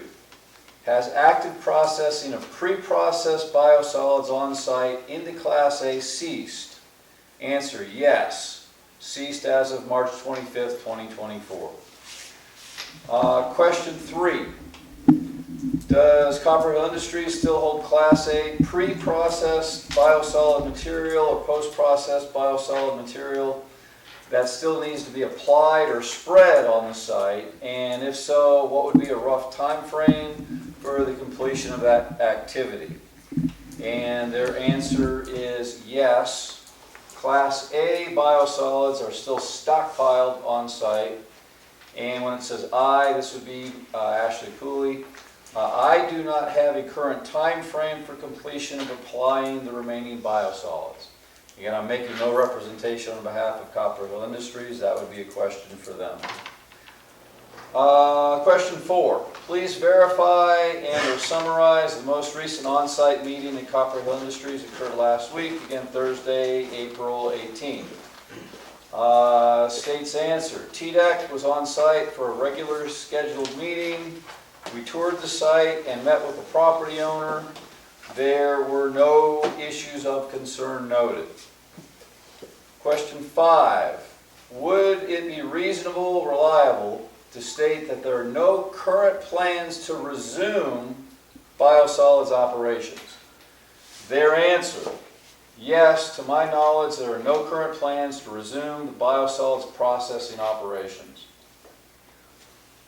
has active processing of pre-processed biosolids on site into Class A ceased? Answer, yes. Ceased as of March 25th, 2024. Question 3. Does Copper Hill Industries still hold Class A pre-processed biosolid material or post-processed biosolid material that still needs to be applied or spread on the site? And if so, what would be a rough time frame for the completion of that activity? And their answer is yes. Class A biosolids are still stockpiled on site. And when it says I, this would be Ashley Pooley. I do not have a current time frame for completion of applying the remaining biosolids. Again, I'm making no representation on behalf of Copper Hill Industries. That would be a question for them. Question 4. Please verify and or summarize the most recent on-site meeting at Copper Hill Industries occurred last week, again Thursday, April 18th. State's answer. TDEC was on site for a regular scheduled meeting. We toured the site and met with the property owner. There were no issues of concern noted. Question 5. Would it be reasonable, reliable, to state that there are no current plans to resume biosolids operations? Their answer, Yes, to my knowledge, there are no current plans to resume the biosolids processing operations.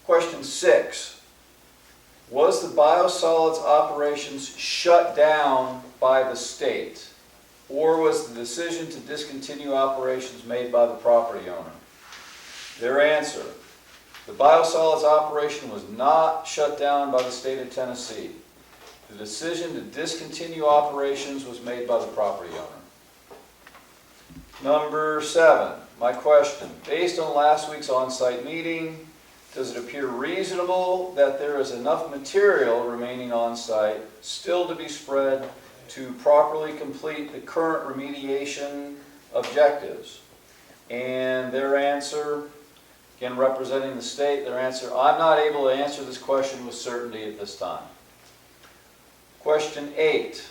Question 6. Was the biosolids operations shut down by the state, or was the decision to discontinue operations made by the property owner? Their answer: the biosolids operation was not shut down by the state of Tennessee. The decision to discontinue operations was made by the property owner. Number 7, my question. Based on last week's on-site meeting, does it appear reasonable that there is enough material remaining on-site still to be spread to properly complete the current remediation objectives? And their answer, again representing the state, their answer: I'm not able to answer this question with certainty at this time. Question 8.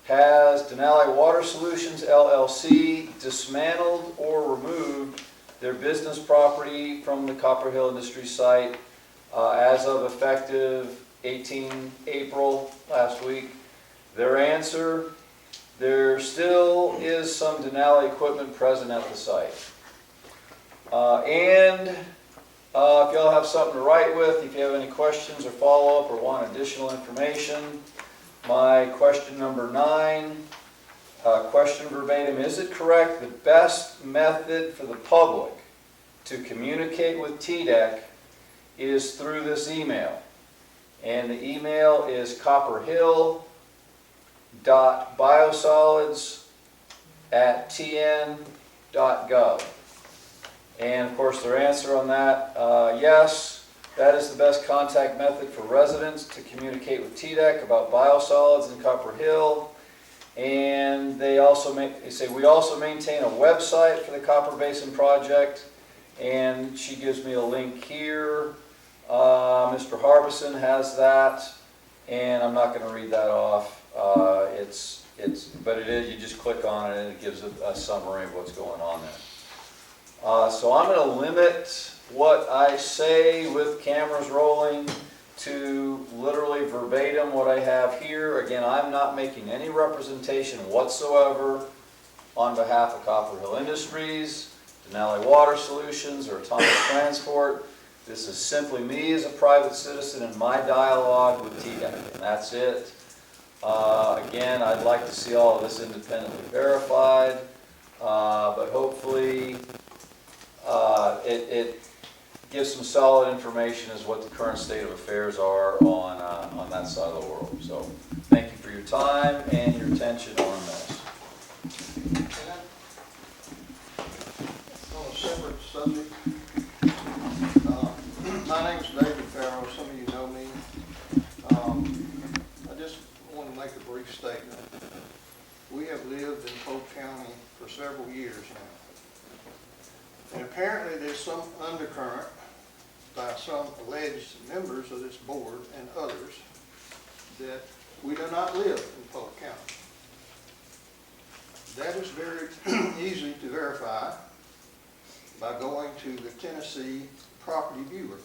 Has Denali Water Solutions LLC dismantled or removed their business property from the Copper Hill Industry site as of effective 18 April last week? Their answer: there still is some Denali equipment present at the site. If y'all have something to write with, if you have any questions or follow-up or want additional information, my question number 9, question verbatim: is it correct the best method for the public to communicate with TDEC is through this email? And the email is copperhill.biosolids@tn.gov. And of course their answer on that, yes, that is the best contact method for residents to communicate with TDEC about biosolids in Copper Hill. And they say we also maintain a website for the Copper Basin Project, and she gives me a link here. Mr. Harbison has that, and I'm not going to read that off. But it is, you just click on it and it gives a summary of what's going on there. So I'm going to limit what I say with cameras rolling to literally verbatim what I have here. Again, I'm not making any representation whatsoever on behalf of Copper Hill Industries, Denali Water Solutions, or Atomic Transport. This is simply me as a private citizen and my dialogue with TDEC, and that's it. Again, I'd like to see all of this independently verified, but hopefully it gives some solid information as what the current state of affairs are on that side of the world. So thank you for your time and your attention on this. On a separate subject, my name's David Farrell. Some of you know me. I just want to make a brief statement. We have lived in Polk County for several years now. And apparently there's some undercurrent by some alleged members of this board and others that we do not live in Polk County. That is very easy to verify by going to the Tennessee Property Viewer.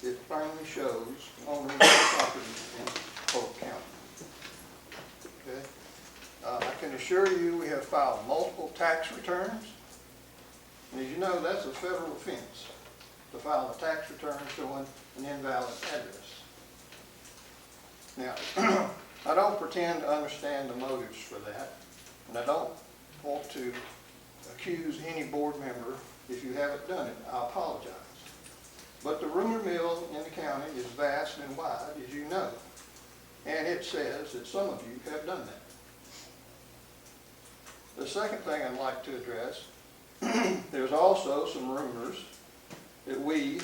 It firmly shows only property in Polk County. Okay? I can assure you we have filed multiple tax returns. And as you know, that's a federal offense to file a tax return showing an invalid address. Now, I don't pretend to understand the motives for that, and I don't want to accuse any board member. If you haven't done it, I apologize. But the rumor mill in the county is vast and wide, as you know, and it says that some of you have done that. The second thing I'd like to address, there's also some rumors that we,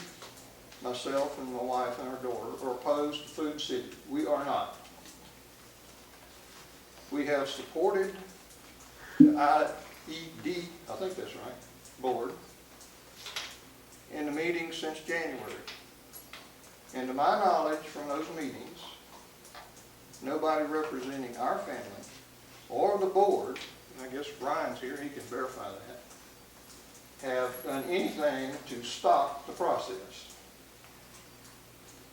myself and my wife and our daughter, are opposed to Food City. We are not. We have supported the IED, I think that's right, board, in the meetings since January. And to my knowledge from those meetings, nobody representing our family or the board, and I guess Brian's here, he can verify that, have done anything to stop the process.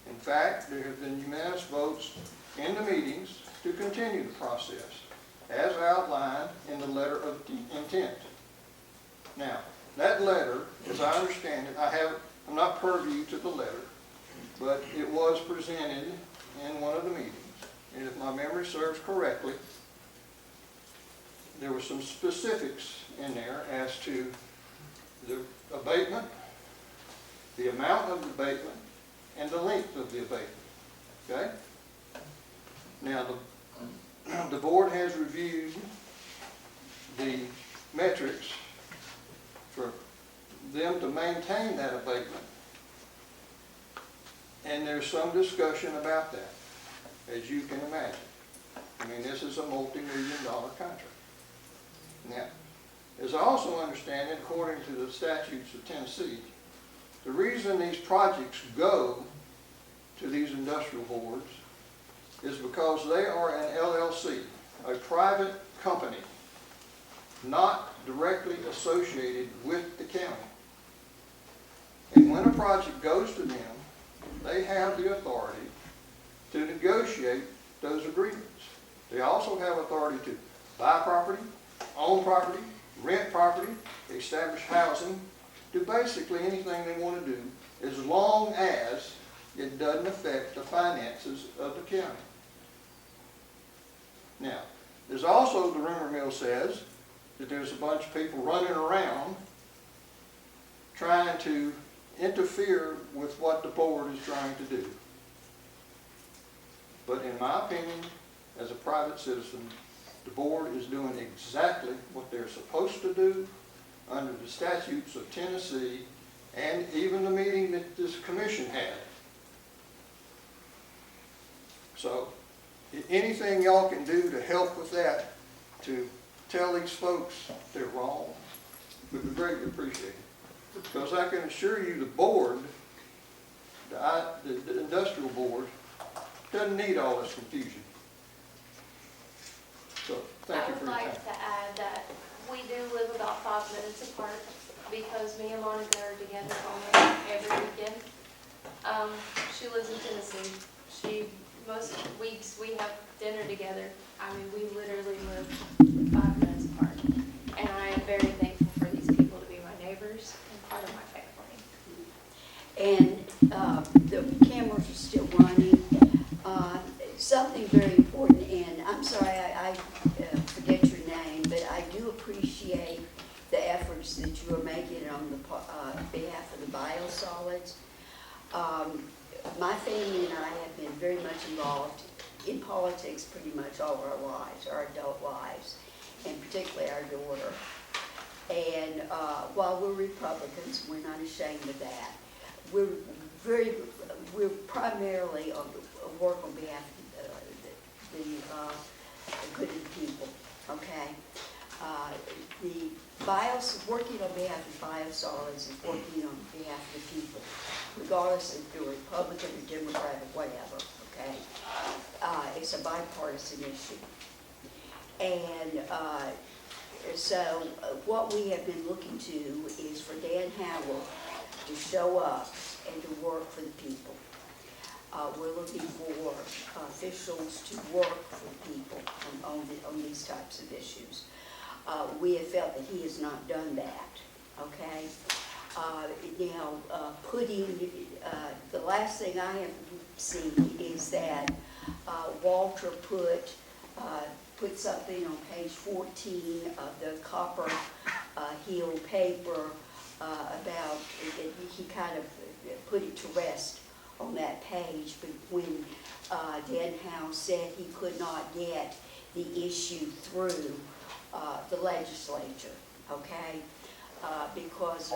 In fact, there have been unanimous votes in the meetings to continue the process. as outlined in the letter of intent. Now, that letter, as I understand it, I'm not purview to the letter, but it was presented in one of the meetings. And if my memory serves correctly, there were some specifics in there as to the abatement, the amount of the abatement, and the length of the abatement. Okay? Now, the board has reviewed the metrics for them to maintain that abatement, and there's some discussion about that, as you can imagine. I mean, this is a multi-million-dollar contract. Now, as I also understand it, according to the statutes of Tennessee, the reason these projects go to these industrial boards is because they are an LLC, a private company, not directly associated with the county. And when a project goes to them, they have the authority to negotiate those agreements. They also have authority to buy property, own property, rent property, establish housing, do basically anything they want to do, as long as it doesn't affect the finances of the county. Now, there's also, the rumor mill says, that there's a bunch of people running around trying to interfere with what the board is trying to do. But in my opinion, as a private citizen, the board is doing exactly what they're supposed to do under the statutes of Tennessee and even the meeting that this commission had. So, anything y'all can do to help with that, to tell these folks they're wrong, would be greatly appreciated. Because I can assure you the board, the industrial board, doesn't need all this confusion. So, thank you for your time. I would like to add that we do live about 5 minutes apart because me and Monica are together almost every weekend. She lives in Tennessee. Most weeks we have dinner together. I mean, we literally live 5 minutes apart. And I am very thankful for these people to be my neighbors and part of my family. And the cameras are still running. Something very important, and I'm sorry I forget your name, but I do appreciate the efforts that you are making on the behalf of the biosolids. My family and I have been very much involved in politics pretty much all our lives, our adult lives, and particularly our daughter. And while we're Republicans, we're not ashamed of that. We're primarily work on behalf of the good of the people, okay? Working on behalf of biosolids is working on behalf of the people, regardless if you're Republican or Democrat or whatever, okay? It's a bipartisan issue. And so what we have been looking to is for Dan Howell to show up and to work for the people. We're looking for officials to work for people on these types of issues. We have felt that he has not done that, okay? The last thing I have seen is that Walter put something on page 14 of the Copper Hill paper about, he kind of put it to rest on that page, but when Dan Howe said he could not get the issue through the legislature, okay, because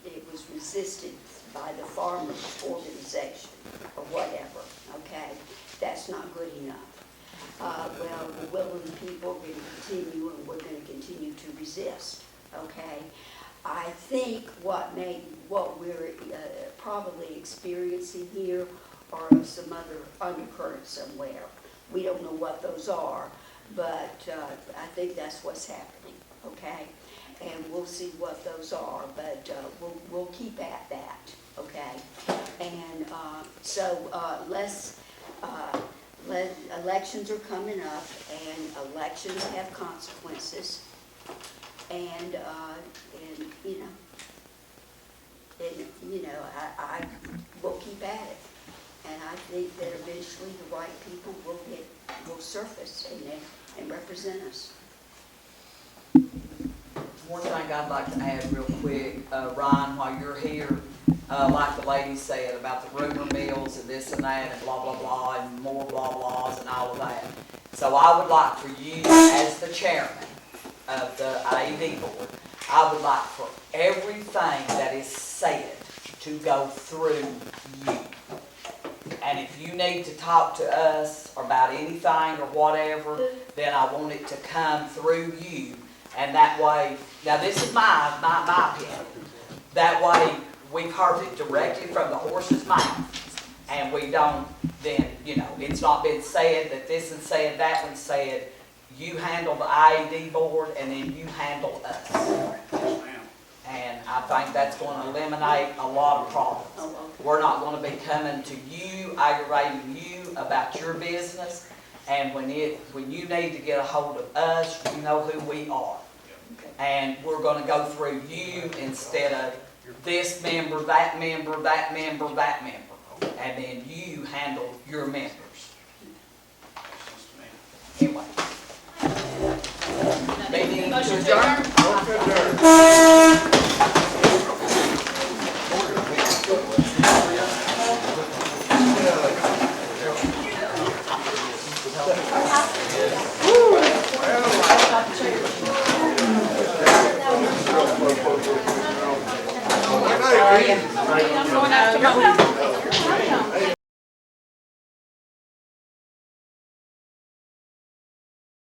it was resisted by the farmers organization or whatever, okay, that's not good enough. Well, the will of the people are going to continue, and we're going to continue to resist, okay. I think what we're probably experiencing here are some other undercurrents somewhere. We don't know what those are, but I think that's what's happening, okay? And we'll see what those are, but we'll keep at that, okay? And so let's elections are coming up, and elections have consequences. And, I will keep at it. And I think that eventually the right people will surface and represent us. One thing I'd like to add real quick, Ryan, while you're here, like the lady said about the rumor mills and this and that and blah, blah, blah, and more blah, blahs and all of that. So I would like for you, as the chairman of the IED board, I would like for everything that is said to go through you. And if you need to talk to us about anything or whatever, then I want it to come through you. And that way, now this is my opinion, that way we've heard it directly from the horse's mouth. And we don't then, it's not been said that this and said, that one said, you handle the IED board and then you handle us. And I think that's going to eliminate a lot of problems. We're not going to be coming to you, aggravating you about your business. And when you need to get a hold of us, you know who we are. And we're going to go through you instead of this member, that member, that member, that member. And then you handle your members. Anyway. Meeting to adjourn.